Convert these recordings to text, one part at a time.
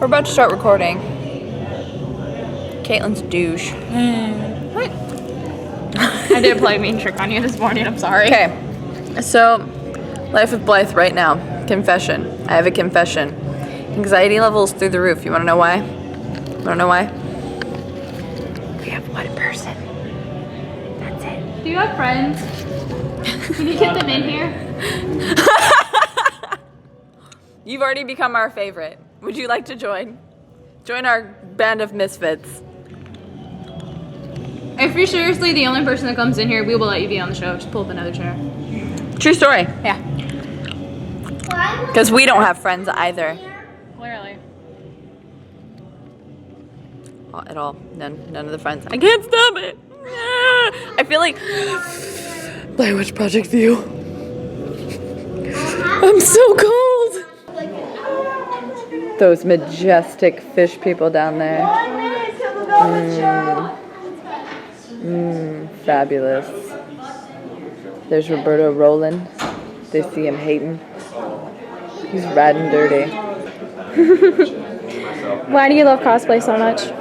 We're about to start recording. Caitlin's douche. What? I did play a mean trick on you this morning, I'm sorry. Okay, so life with Blythe right now. Confession. I have a confession. Anxiety levels through the roof. You wanna know why? Wanna know why? We have one person. That's it. Do you have friends? Can you get them in here? You've already become our favorite. Would you like to join? Join our band of misfits. If you're seriously the only person that comes in here, we will let you be on the show. Just pull up another chair. True story. Yeah. Because we don't have friends either. Clearly. At all. None of the friends. I can't stop it. I feel like Blair Witch Project View. I'm so cold. Those majestic fish people down there. Fabulous. There's Roberto rolling. They see him hating. He's rad and dirty. Why do you love cosplay so much?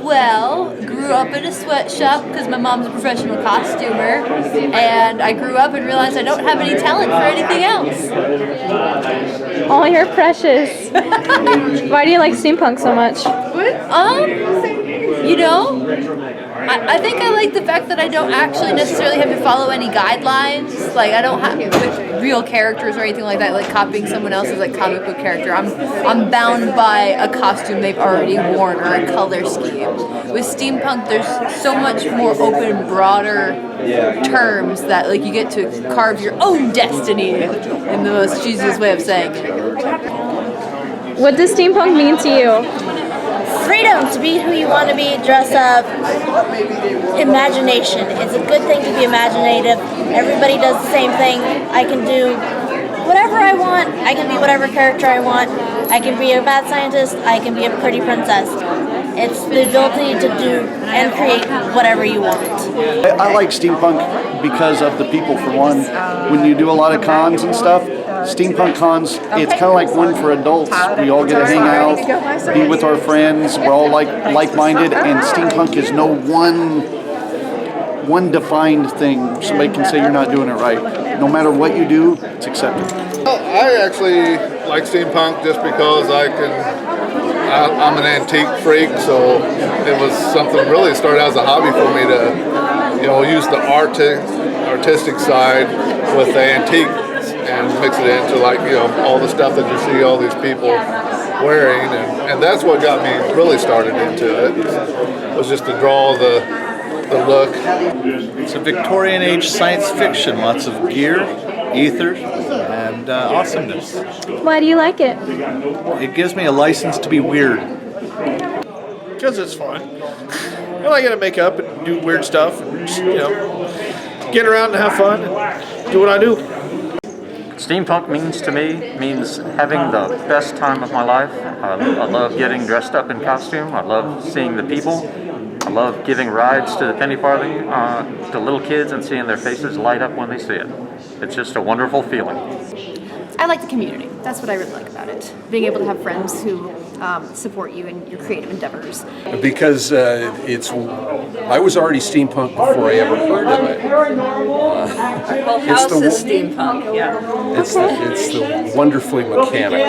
Well, grew up in a sweatshop because my mom's a professional costumer, and I grew up and realized I don't have any talent for anything else. Oh, you're precious. Why do you like steampunk so much? You know, I think I like the fact that I don't actually necessarily have to follow any guidelines. Like, I don't have with real characters or anything like that, like copying someone else's like comic book character. I'm bound by a costume they've already worn or a color scheme. With steampunk, there's so much more open, broader terms that like you get to carve your own destiny in the most cheesiest way of saying it. What does steampunk mean to you? Freedom to be who you want to be, dress up, imagination. It's a good thing to be imaginative. Everybody does the same thing. I can do whatever I want. I can be whatever character I want. I can be a mad scientist. I can be a pretty princess. It's the ability to do and create whatever you want. I like steampunk because of the people, for one. When you do a lot of cons and stuff, steampunk cons, it's kind of like one for adults. We all get to hang out, be with our friends. We're all like-minded, and steampunk is no one defined thing. Somebody can say you're not doing it right. No matter what you do, it's accepted. Well, I actually like steampunk just because I'm an antique freak, so it was something really started out as a hobby for me to, use the artistic side with the antique and mix it into all the stuff that you see all these people wearing, and that's what got me really started into it. Was just to draw the look. It's a Victorian age science fiction, lots of gear, ether, and awesomeness. Why do you like it? It gives me a license to be weird. Because it's fun. And I get to make up and do weird stuff and just, get around and have fun and do what I do. Steampunk means having the best time of my life. I love getting dressed up in costume. I love seeing the people. I love giving rides to the penny farthing to little kids and seeing their faces light up when they see it. It's just a wonderful feeling. I like the community. That's what I really like about it. Being able to have friends who support you in your creative endeavors. Because I was already steampunk before I ever heard of it. Well, house is steampunk, yeah. It's the wonderfully mechanical.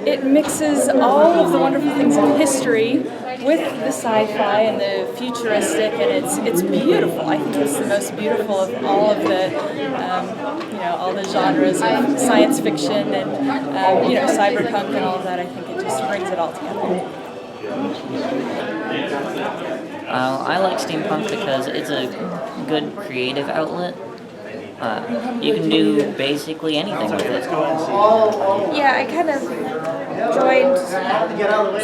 It mixes all of the wonderful things of history with the sci-fi and the futuristic, and it's beautiful. I think it's the most beautiful of all of the, all the genres of science fiction and, cyberpunk and all of that. I think it just brings it all together. I like steampunk because it's a good creative outlet. You can do basically anything with it. Yeah, I kind of joined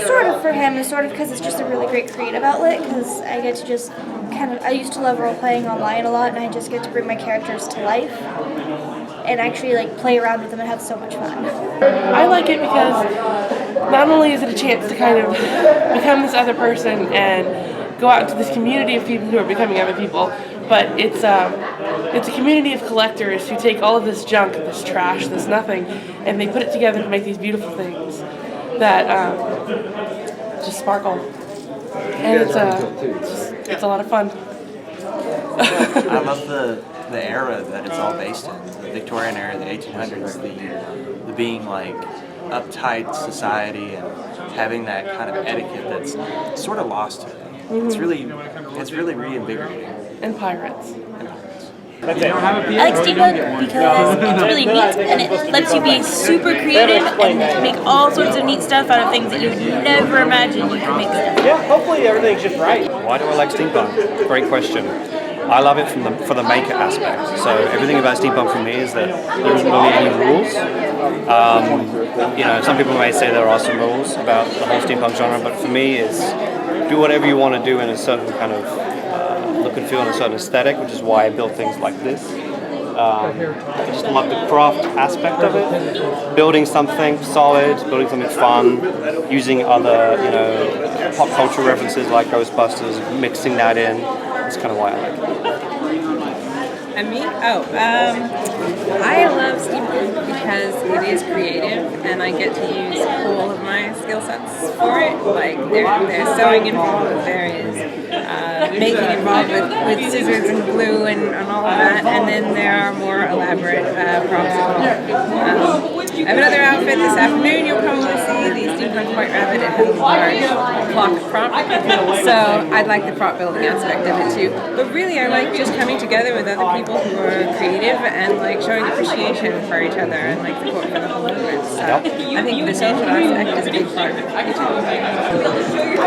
sort of for him and sort of because it's just a really great creative outlet, because I get to just I used to love role-playing online a lot, and I just get to bring my characters to life and actually play around with them and have so much fun. I like it because not only is it a chance to kind of become this other person and go out into this community of people who are becoming other people, but it's a community of collectors who take all of this junk, this trash, this nothing, and they put it together to make these beautiful things. that just sparkle. And it's a lot of fun. I love the era that it's all based in, the Victorian era, the 1800s, the being like uptight society and having that kind of etiquette that's sort of lost today. It's really reinvigorating. And pirates. I like steampunk because it's really neat and it lets you be super creative and make all sorts of neat stuff out of things that you would never imagine you could make stuff. Yeah, hopefully everything's just right. Why do I like steampunk? Great question. I love it for the maker aspect. So everything about steampunk for me is that there isn't really any rules. You know, some people may say there are some rules about the whole steampunk genre, but for me it's do whatever you want to do in a certain kind of look and feel and a certain aesthetic, which is why I build things like this. I just love the craft aspect of it. Building something solid, building something fun, using other, you know, pop culture references like Ghostbusters, mixing that in. That's kind of why I like it. And me? I love steampunk because it is creative and I get to use all of my skill sets for it. Like there's sewing involved, there is making involved with scissors and glue and all of that, and then there are more elaborate props involved. I have another outfit this afternoon you'll probably see, the steampunk white rabbit. It has a large clock prop, so I'd like the prop building aspect of it too. But really I like just coming together with other people who are creative and like showing appreciation for each other and like support for the whole movement. So I think the social aspect is a big part of it.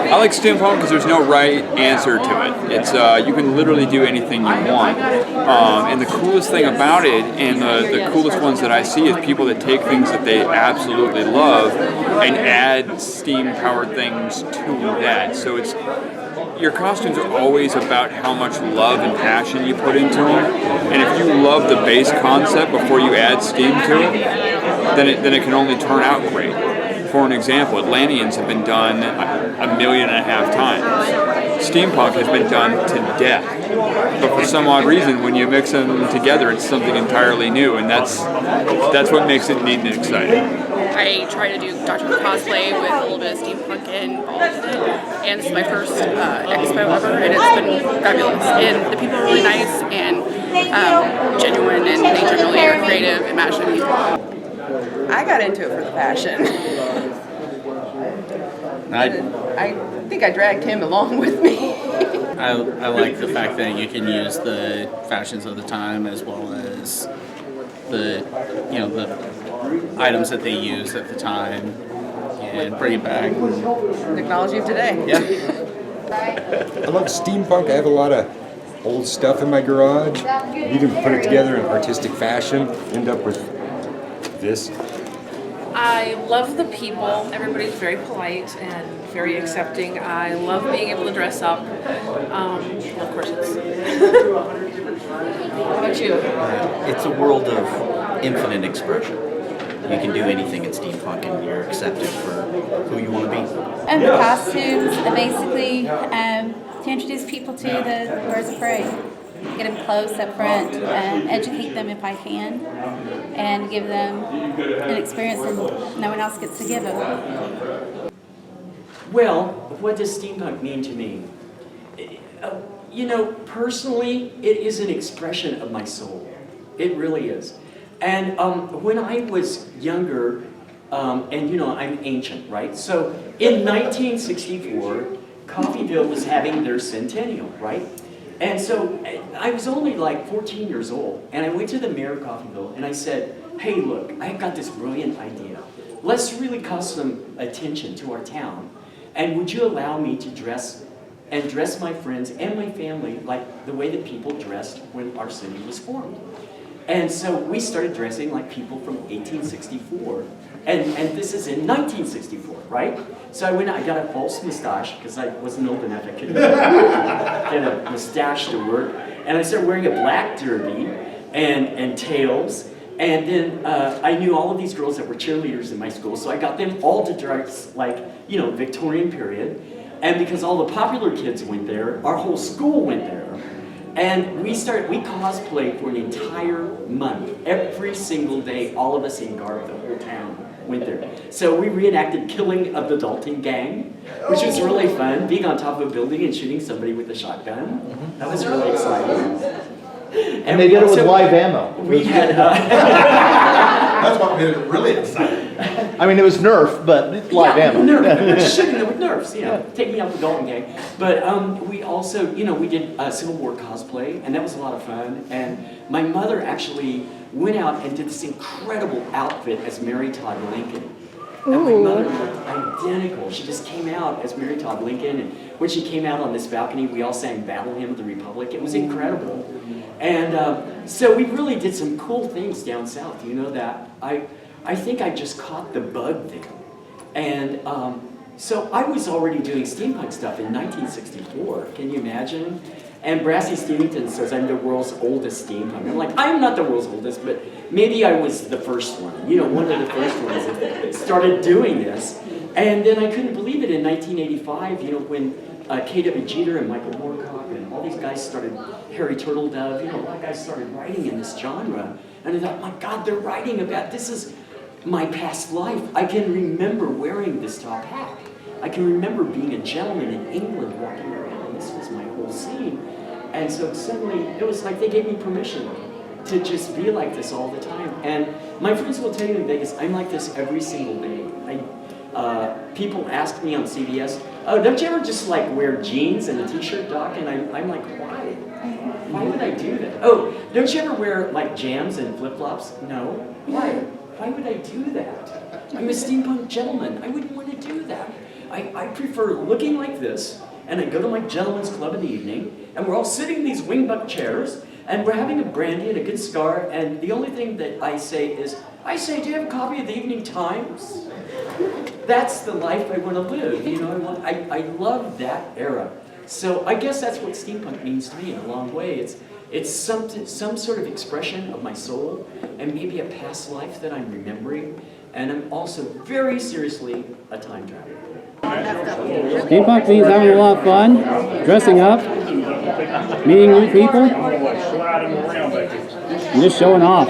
I like steampunk because there's no right answer to it. It's you can literally do anything you want. And the coolest thing about it, and the coolest ones that I see, is people that take things that they absolutely love and add steam-powered things to that. So it's your costumes are always about how much love and passion you put into them. And if you love the base concept before you add steam to it, then it can only turn out great. For an example, Atlanteans have been done 1.5 million times. Steampunk has been done to death. But for some odd reason, when you mix them together, it's something entirely new, and that's what makes it neat and exciting. I try to do Dr. Who cosplay with a little bit of steampunk involved in it, and this is my first expo ever, and it's been fabulous. And the people are really nice and genuine, and they generally are creative, imaginative people. I got into it for the fashion. I think I dragged him along with me. I like the fact that you can use the fashions of the time as well as the items that they used at the time and bring it back. Technology of today. Yeah. I love steampunk. I have a lot of old stuff in my garage. You can put it together in artistic fashion, end up with this. I love the people. Everybody's very polite and very accepting. I love being able to dress up. Of course, how about you? It's a world of infinite expression. You can do anything in steampunk and you're accepted for who you want to be. And the costumes, basically, to introduce people to the birds of prey. Get them close up front, educate them if I can, and give them an experience that no one else gets to give them. Well, what does steampunk mean to me? You know, personally, it is an expression of my soul. It really is. And when I was younger, and you know, I'm ancient, right? So in 1964, Coffeyville was having their centennial, right? And so I was only like 14 years old, and I went to the mayor of Coffeyville and I said, hey, look, I've got this brilliant idea. Let's really call some attention to our town, and would you allow me to dress my friends and my family like the way that people dressed when our city was formed? And so we started dressing like people from 1864, and this is in 1964, right? So I went out, I got a false mustache, because I wasn't old enough, I couldn't get a mustache to work, and I started wearing a black derby and tails, and then I knew all of these girls that were cheerleaders in my school, so I got them all to dress like, you know, Victorian period, and because all the popular kids went there, our whole school went there. And we cosplayed for an entire month. Every single day, all of us in garb, the whole town went there. So we reenacted killing of the Dalton gang, which was really fun, being on top of a building and shooting somebody with a shotgun. That was really exciting. And they did it with live ammo. We had... That's what made it really exciting. I mean, it was Nerf, but live ammo. Nerf. We're just shooting them with Nerfs, taking out the Dalton gang. But we also, we did Civil War cosplay, and that was a lot of fun. And my mother actually went out and did this incredible outfit as Mary Todd Lincoln. And my mother looked identical. She just came out as Mary Todd Lincoln, and when she came out on this balcony, we all sang Battle Hymn of the Republic. It was incredible. And so we really did some cool things down south, that. I think I just caught the bug there. And so I was already doing steampunk stuff in 1964, can you imagine? And Brassy Steamington says I'm the world's oldest steampunk. I'm like, I'm not the world's oldest, but maybe I was the first one, one of the first ones that started doing this. And then I couldn't believe it in 1985, when K.W. Jeter and Michael Moorcock and all these guys started, Harry Turtledove, a lot of guys started writing in this genre. And I thought, my God, they're writing about, this is my past life. I can remember wearing this top hat. I can remember being a gentleman in England walking around, and this was my whole scene. And so suddenly, it was like they gave me permission to just be like this all the time. And my friends will tell you in Vegas, I'm like this every single day. People ask me on CBS, oh, don't you ever just like wear jeans and a t-shirt, Doc? And I'm like, why? Why would I do that? Oh, don't you ever wear like jams and flip-flops? No. Why? Why would I do that? I'm a steampunk gentleman. I wouldn't want to do that. I prefer looking like this, and I go to my gentleman's club in the evening, and we're all sitting in these wingbuck chairs, and we're having a brandy and a good cigar, and the only thing that I say is, do you have a copy of the Evening Times? That's the life I want to live, I love that era. So I guess that's what steampunk means to me in a long way. It's some sort of expression of my soul, and maybe a past life that I'm remembering, and I'm also very seriously a time traveler. Steampunk means having a lot of fun, dressing up, meeting new people, and just showing off.